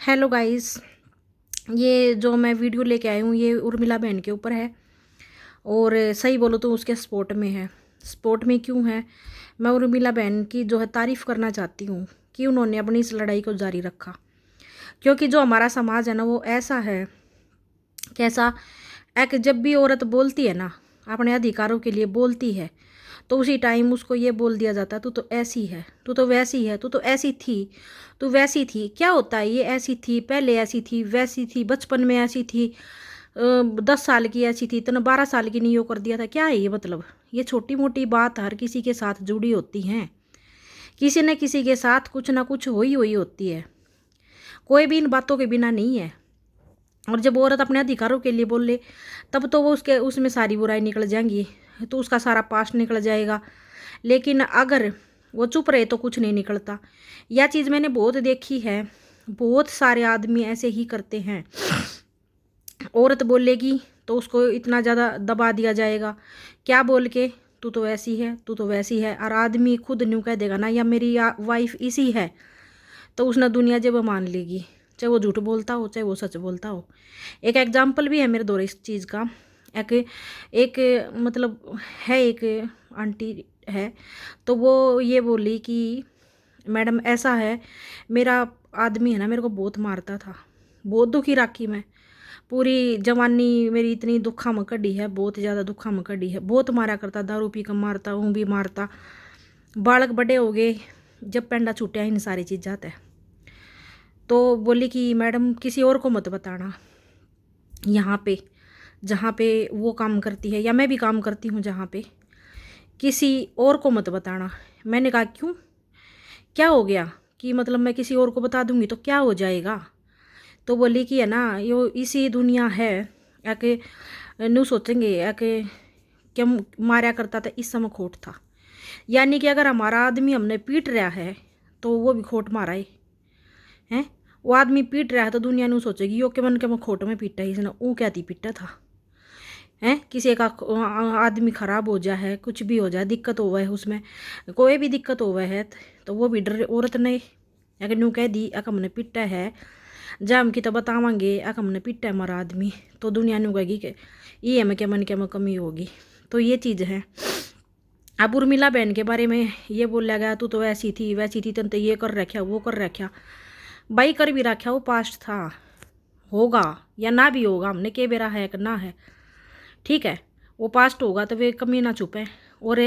Hello guys. ये जो मैं वीडियो लेके आई हूँ ये उर्मिला बहन के ऊपर है। और सही बोलो तो उसके सपोर्ट में है। सपोर्ट में क्यों है? मैं उर्मिला बहन की जो है तारीफ़ करना चाहती हूँ कि उन्होंने अपनी इस लड़ाई को जारी रखा। क्योंकि जो हमारा समाज है ना वो ऐसा है, कैसा, एक जब भी औरत बोलती है ना, अपने अधिकारों के लिए बोलती है, तो उसी टाइम उसको ये बोल दिया जाता है तू तो ऐसी है, तू तो वैसी है, तू तो ऐसी थी, तू वैसी थी। क्या होता है ये ऐसी थी, पहले ऐसी थी, वैसी थी, बचपन में ऐसी थी, 10 साल की ऐसी थी, तूने 12 साल की नहीं, यो कर दिया था। क्या है ये मतलब? ये छोटी मोटी बात हर किसी के साथ जुड़ी होती हैं। किसी न किसी के साथ कुछ ना कुछ हुई होती है। कोई भी इन बातों के बिना नहीं है। और जब औरत अपने अधिकारों के लिए बोले तब तो वो उसके उसमें सारी बुराई निकल जाएंगी, तो उसका सारा पास्ट निकल जाएगा। लेकिन अगर वो चुप रहे तो कुछ नहीं निकलता। यह चीज़ मैंने बहुत देखी है। बहुत सारे आदमी ऐसे ही करते हैं। औरत बोलेगी तो उसको इतना ज़्यादा दबा दिया जाएगा। क्या बोल के? तू तो ऐसी है, तू तो वैसी है। और आदमी खुद न्यू कह देगा ना, या मेरी वाइफ इसी है, तो उसने दुनिया जब मान लेगी, चाहे वो झूठ बोलता हो चाहे वो सच बोलता हो। एक एग्जाम्पल भी है मेरे दौरे इस चीज़ का। एक एक मतलब है, एक आंटी है, तो वो ये बोली कि मैडम ऐसा है, मेरा आदमी है ना मेरे को बहुत मारता था, बहुत दुखी राखी मैं, पूरी जवानी मेरी इतनी दुखा में कड़ी है, बहुत ज़्यादा दुखा में कड़ी है, बहुत मारा करता, दारू पी कर मारता हूँ भी मारता। बालक बड़े हो गए, जब पेंडा छूटा इन सारी चीज़ जाता है। तो बोली कि मैडम किसी और को मत बताना, यहाँ पे जहाँ पे वो काम करती है या मैं भी काम करती हूँ जहाँ पे, किसी और को मत बताना। मैंने कहा क्यों, क्या हो गया कि मतलब मैं किसी और को बता दूंगी तो क्या हो जाएगा? तो बोली कि है ना यो इसी दुनिया है, एक न्यू सोचेंगे एक क्या मारा करता था इस समय खोट था। यानी कि अगर हमारा आदमी हमने पीट रहा है तो वो भी खोट मारा है। वो आदमी पीट रहा है तो दुनिया न्यू सोचेगी यो के मन के मैं खोट में पीटा है इसने, वो क्या थी पीटा था है। किसी का आदमी खराब हो जाए है, कुछ भी हो जाए, दिक्कत हो है उसमें, कोई भी दिक्कत हो है, तो वो भी डर औरत ने अगर न्यू कह दी अक हमने पिटा है, जब हम की तो बतावांगे अक हमने पिटा है हमारा आदमी, तो दुनिया न्यू कहेगी कि ये हमें क्या मन के में कमी होगी। तो ये चीज़ है। अब उर्मिला बहन के बारे में ये बोला गया तू तो ऐसी थी वैसी थी, तन तो ये कर रखा वो कर रखा। भाई कर भी रखा, वो पास्ट था, होगा या ना भी होगा, हमने के बेरा है कि ना है, ठीक है। वो पास्ट होगा तो वे कमी ना छुपे। और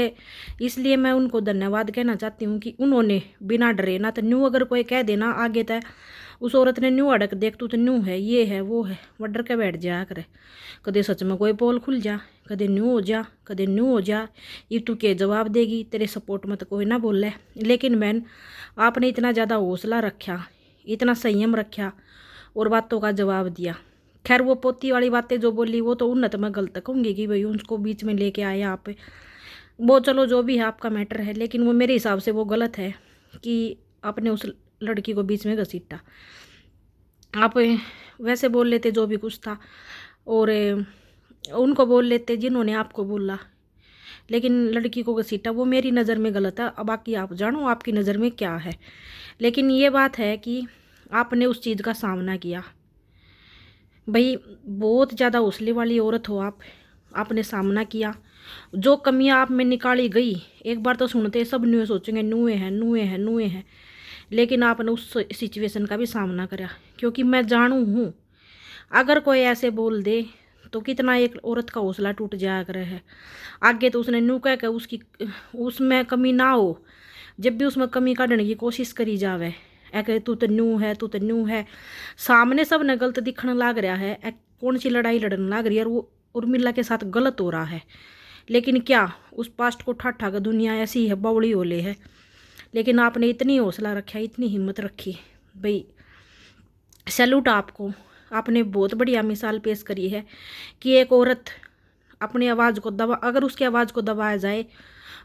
इसलिए मैं उनको धन्यवाद कहना चाहती हूँ कि उन्होंने बिना डरे ना, तो न्यू अगर कोई कह देना आगे तय उस औरत ने न्यू अड़क देख तू तो न्यू है, ये है वो है, वह डर के बैठ जाया करे। कदे सच में कोई पोल खुल जा, कदे न्यू हो जा, कदे न्यू हो जा, ये तू के जवाब देगी, तेरे सपोर्ट में तो कोई ना बोले। लेकिन मैन आपने इतना ज़्यादा हौसला रखा, इतना संयम रखा और बातों का जवाब दिया। खैर वो पोती वाली बातें जो बोली वो तो उन्नत मैं गलत कहूँगी कि भाई उसको बीच में लेके आए आप, वो चलो जो भी है आपका मैटर है, लेकिन वो मेरे हिसाब से वो गलत है कि आपने उस लड़की को बीच में घसीटा। आप वैसे बोल लेते जो भी कुछ था, और उनको बोल लेते जिन्होंने आपको बोला, लेकिन लड़की को घसीटा वो मेरी नज़र में गलत है। अब बाकी आप जानो आपकी नज़र में क्या है। लेकिन ये बात है कि आपने उस चीज़ का सामना किया। भाई बहुत ज़्यादा हौसले वाली औरत हो आप, आपने सामना किया। जो कमियां आप में निकाली गई, एक बार तो सुनते सब नुए सोचेंगे नुए हैं नुए हैं नुए हैं, लेकिन आपने उस सिचुएशन का भी सामना करा। क्योंकि मैं जानू हूँ अगर कोई ऐसे बोल दे तो कितना एक औरत का हौसला टूट जाया करे है। आगे तो उसने न्यू कह के उसकी उसमें कमी ना हो, जब भी उसमें कमी काटने की कोशिश करी जावे ए तू तो न्यू है तू तो न्यू है, सामने सब ने गलत दिखने लग रहा है, कौन सी लड़ाई लड़ने लग रही है और वो उर्मिला के साथ गलत हो रहा है। लेकिन क्या उस पास्ट को ठाठा का दुनिया ऐसी है बावड़ी ओले है। लेकिन आपने इतनी हौसला रखा, इतनी हिम्मत रखी, भाई सैल्यूट आपको। आपने बहुत बढ़िया मिसाल पेश करी है कि एक औरत अपनी आवाज़ को दबा, अगर उसकी आवाज़ को दबाया जाए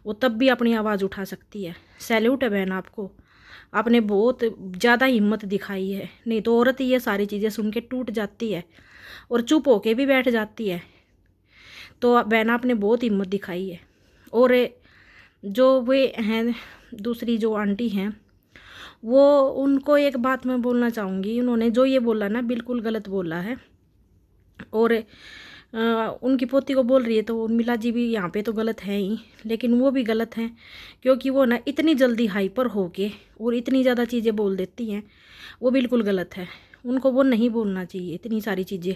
वो तब भी अपनी आवाज़ उठा सकती है। सैल्यूट है बहन आपको, आपने बहुत ज़्यादा हिम्मत दिखाई है। नहीं तो औरत ये सारी चीज़ें सुन के टूट जाती है और चुप होके भी बैठ जाती है। तो बहन आपने बहुत हिम्मत दिखाई है। और जो वे हैं दूसरी जो आंटी हैं वो उनको एक बात मैं बोलना चाहूँगी, उन्होंने जो ये बोला ना बिल्कुल गलत बोला है। और उनकी पोती को बोल रही है तो उर्मिला जी भी यहाँ पे तो गलत है ही, लेकिन वो भी गलत हैं क्योंकि वो ना इतनी जल्दी हाइपर होके और इतनी ज़्यादा चीज़ें बोल देती हैं, वो बिल्कुल गलत है। उनको वो नहीं बोलना चाहिए इतनी सारी चीज़ें।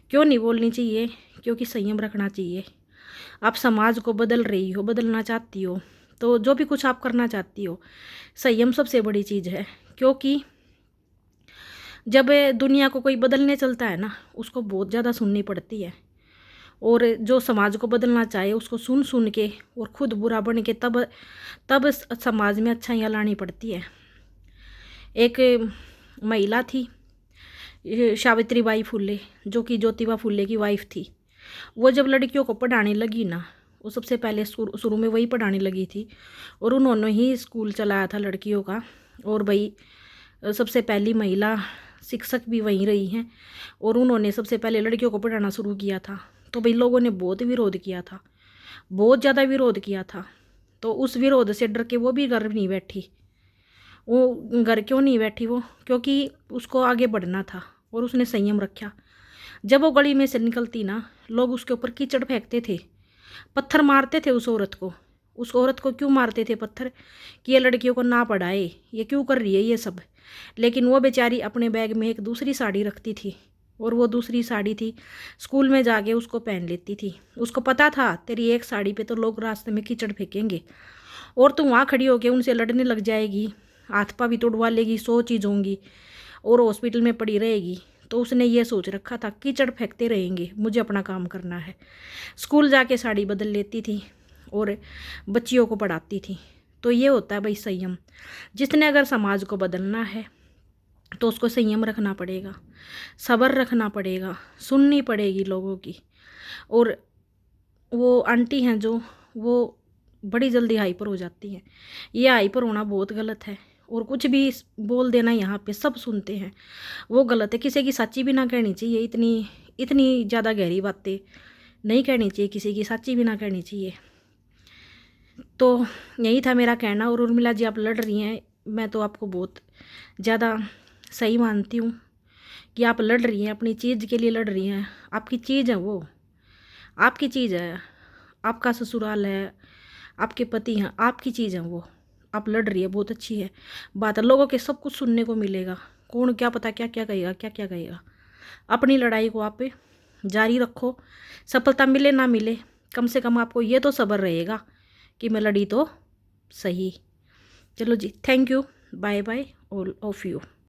क्यों नहीं बोलनी चाहिए? क्योंकि संयम रखना चाहिए। आप समाज को बदल रही हो, बदलना चाहती हो, तो जो भी कुछ आप करना चाहती हो, संयम सबसे बड़ी चीज़ है। क्योंकि जब दुनिया को कोई बदलने चलता है ना, उसको बहुत ज़्यादा सुननी पड़ती है। और जो समाज को बदलना चाहे उसको सुन सुन के और खुद बुरा बन के तब तब समाज में अच्छाइयाँ लानी पड़ती है। एक महिला थी सावित्री बाई फुले, जो कि ज्योतिबा फुले की वाइफ थी। वो जब लड़कियों को पढ़ाने लगी ना, वो सबसे पहले शुरू में वही पढ़ाने लगी थी और उन्होंने ही स्कूल चलाया था लड़कियों का। और भाई सबसे पहली महिला शिक्षक भी वहीं रही हैं और उन्होंने सबसे पहले लड़कियों को पढ़ाना शुरू किया था। तो भाई लोगों ने बहुत विरोध किया था, बहुत ज़्यादा विरोध किया था। तो उस विरोध से डर के वो भी घर नहीं बैठी। वो घर क्यों नहीं बैठी वो? क्योंकि उसको आगे बढ़ना था और उसने संयम रखा। जब वो गली में से निकलती ना, लोग उसके ऊपर कीचड़ फेंकते थे, पत्थर मारते थे उस औरत को। उस औरत को क्यों मारते थे पत्थर? कि ये लड़कियों को ना पढ़ाए, ये क्यों कर रही है ये सब। लेकिन वो बेचारी अपने बैग में एक दूसरी साड़ी रखती थी और वो दूसरी साड़ी थी, स्कूल में जाके उसको पहन लेती थी। उसको पता था तेरी एक साड़ी पे तो लोग रास्ते में कीचड़ फेंकेंगे और तू वहाँ खड़ी होकर उनसे लड़ने लग जाएगी, हाथ पा भी तोड़वा लेगी, 100 चीज़ होंगी और हॉस्पिटल में पड़ी रहेगी। तो उसने ये सोच रखा था कीचड़ फेंकते रहेंगे, मुझे अपना काम करना है। स्कूल जाके साड़ी बदल लेती थी और बच्चियों को पढ़ाती थी। तो ये होता है भाई संयम। जिसने अगर समाज को बदलना है तो उसको संयम रखना पड़ेगा, सब्र रखना पड़ेगा, सुननी पड़ेगी लोगों की। और वो आंटी हैं जो, वो बड़ी जल्दी हाइपर हो जाती हैं। ये हाइपर होना बहुत गलत है और कुछ भी बोल देना यहाँ पे सब सुनते हैं, वो गलत है। किसी की सच्ची भी ना कहनी चाहिए, इतनी इतनी ज़्यादा गहरी बातें नहीं कहनी चाहिए, किसी की सच्ची भी ना कहनी चाहिए। तो यही था मेरा कहना। और उर्मिला जी आप लड़ रही हैं, मैं तो आपको बहुत ज़्यादा सही मानती हूँ कि आप लड़ रही हैं, अपनी चीज़ के लिए लड़ रही हैं। आपकी चीज़ है वो, आपकी चीज़ है, आपका ससुराल है, आपके पति हैं, आपकी चीज़ है वो। आप लड़ रही है, बहुत अच्छी है बात है। लोगों के सब कुछ सुनने को मिलेगा, कौन क्या पता क्या क्या कहेगा, क्या क्या कहेगा। अपनी लड़ाई को आप जारी रखो, सफलता मिले ना मिले, कम से कम आपको ये तो सब्र रहेगा कि मैं लड़ी तो सही। चलो जी, thank you, bye bye all of you.